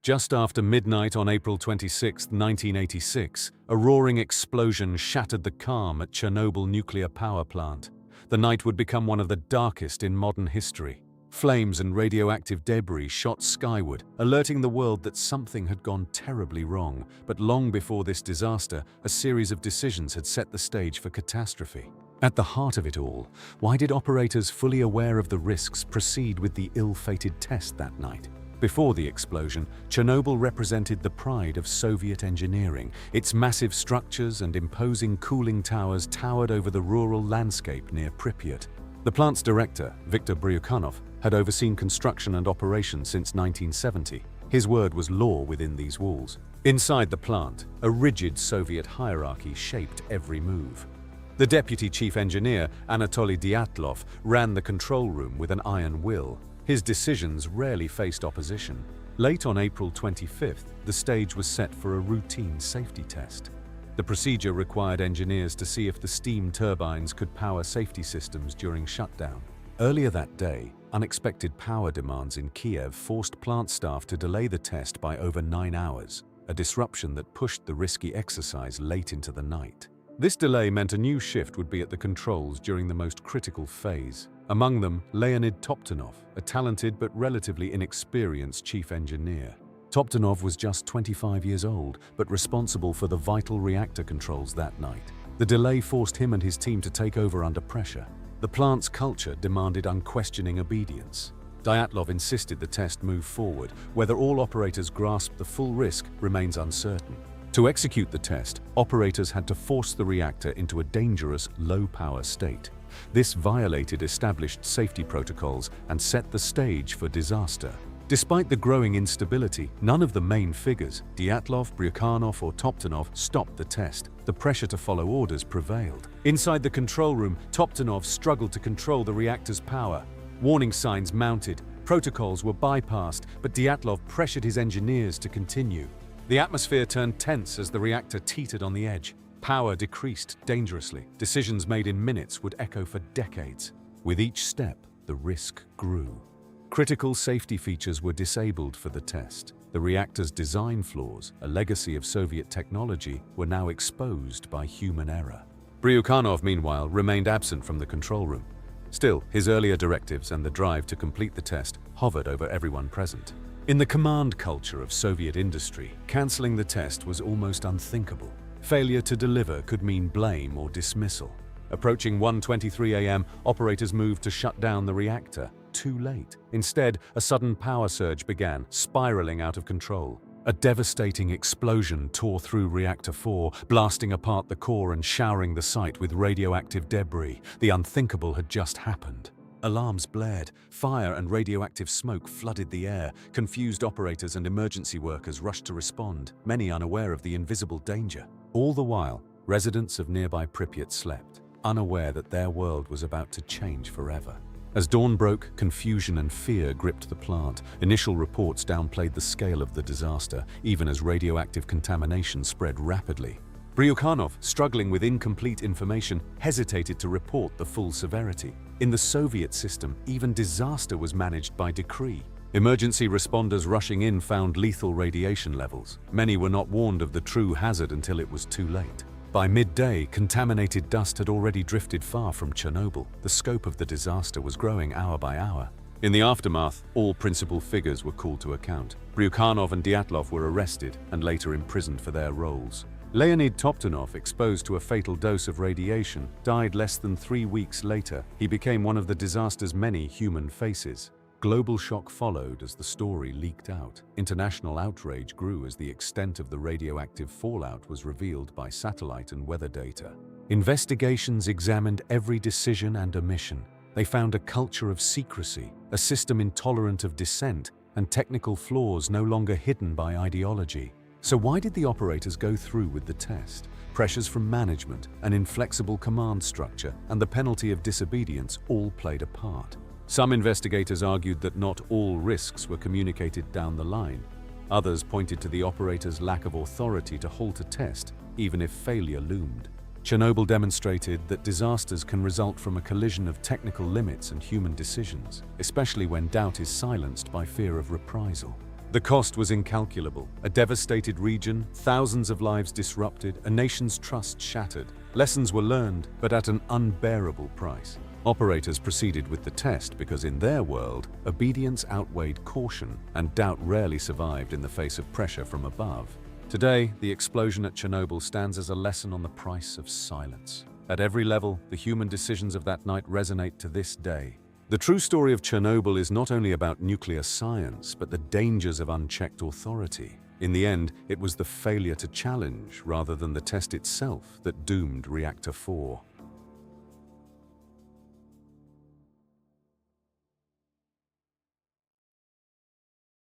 Just after midnight on April 26, 1986, a roaring explosion shattered the calm at Chernobyl nuclear power plant. The night would become one of the darkest in modern history. Flames and radioactive debris shot skyward, alerting the world that something had gone terribly wrong. But long before this disaster, a series of decisions had set the stage for catastrophe. At the heart of it all, why did operators fully aware of the risks proceed with the ill-fated test that night? Before the explosion, Chernobyl represented the pride of Soviet engineering. Its massive structures and imposing cooling towers towered over the rural landscape near Pripyat. The plant's director, Viktor Bryukhanov, had overseen construction and operation since 1970. His word was law within these walls. Inside the plant, a rigid Soviet hierarchy shaped every move. The deputy chief engineer, Anatoly Dyatlov, ran the control room with an iron will. His decisions rarely faced opposition. Late on April 25th, the stage was set for a routine safety test. The procedure required engineers to see if the steam turbines could power safety systems during shutdown. Earlier that day, unexpected power demands in Kiev forced plant staff to delay the test by over 9 hours, a disruption that pushed the risky exercise late into the night. This delay meant a new shift would be at the controls during the most critical phase. Among them, Leonid Toptonov, a talented but relatively inexperienced chief engineer. Toptonov was just 25 years old, but responsible for the vital reactor controls that night. The delay forced him and his team to take over under pressure. The plant's culture demanded unquestioning obedience. Dyatlov insisted the test move forward. Whether all operators grasped the full risk remains uncertain. To execute the test, operators had to force the reactor into a dangerous, low-power state. This violated established safety protocols and set the stage for disaster. Despite the growing instability, none of the main figures, Dyatlov, Bryukhanov or Toptonov, stopped the test. The pressure to follow orders prevailed. Inside the control room, Toptonov struggled to control the reactor's power. Warning signs mounted, protocols were bypassed, but Dyatlov pressured his engineers to continue. The atmosphere turned tense as the reactor teetered on the edge. Power decreased dangerously. Decisions made in minutes would echo for decades. With each step, the risk grew. Critical safety features were disabled for the test. The reactor's design flaws, a legacy of Soviet technology, were now exposed by human error. Bryukhanov, meanwhile, remained absent from the control room. Still, his earlier directives and the drive to complete the test hovered over everyone present. In the command culture of Soviet industry, cancelling the test was almost unthinkable. Failure to deliver could mean blame or dismissal. Approaching 1:23 a.m., operators moved to shut down the reactor. Too late. Instead, a sudden power surge began, spiraling out of control. A devastating explosion tore through Reactor 4, blasting apart the core and showering the site with radioactive debris. The unthinkable had just happened. Alarms blared, fire and radioactive smoke flooded the air. Confused operators and emergency workers rushed to respond, many unaware of the invisible danger. All the while, residents of nearby Pripyat slept, unaware that their world was about to change forever. As dawn broke, confusion and fear gripped the plant. Initial reports downplayed the scale of the disaster, even as radioactive contamination spread rapidly. Bryukhanov, struggling with incomplete information, hesitated to report the full severity. In the Soviet system, even disaster was managed by decree. Emergency responders rushing in found lethal radiation levels. Many were not warned of the true hazard until it was too late. By midday, contaminated dust had already drifted far from Chernobyl. The scope of the disaster was growing hour by hour. In the aftermath, all principal figures were called to account. Bryukhanov and Dyatlov were arrested and later imprisoned for their roles. Leonid Toptonov, exposed to a fatal dose of radiation, died less than 3 weeks later. He became one of the disaster's many human faces. Global shock followed as the story leaked out. International outrage grew as the extent of the radioactive fallout was revealed by satellite and weather data. Investigations examined every decision and omission. They found a culture of secrecy, a system intolerant of dissent, and technical flaws no longer hidden by ideology. So why did the operators go through with the test? Pressures from management, an inflexible command structure, and the penalty of disobedience all played a part. Some investigators argued that not all risks were communicated down the line. Others pointed to the operators' lack of authority to halt a test, even if failure loomed. Chernobyl demonstrated that disasters can result from a collision of technical limits and human decisions, especially when doubt is silenced by fear of reprisal. The cost was incalculable. A devastated region, thousands of lives disrupted, a nation's trust shattered. Lessons were learned, but at an unbearable price. Operators proceeded with the test because in their world, obedience outweighed caution, and doubt rarely survived in the face of pressure from above. Today, the explosion at Chernobyl stands as a lesson on the price of silence. At every level, the human decisions of that night resonate to this day. The true story of Chernobyl is not only about nuclear science, but the dangers of unchecked authority. In the end, it was the failure to challenge rather than the test itself that doomed Reactor 4.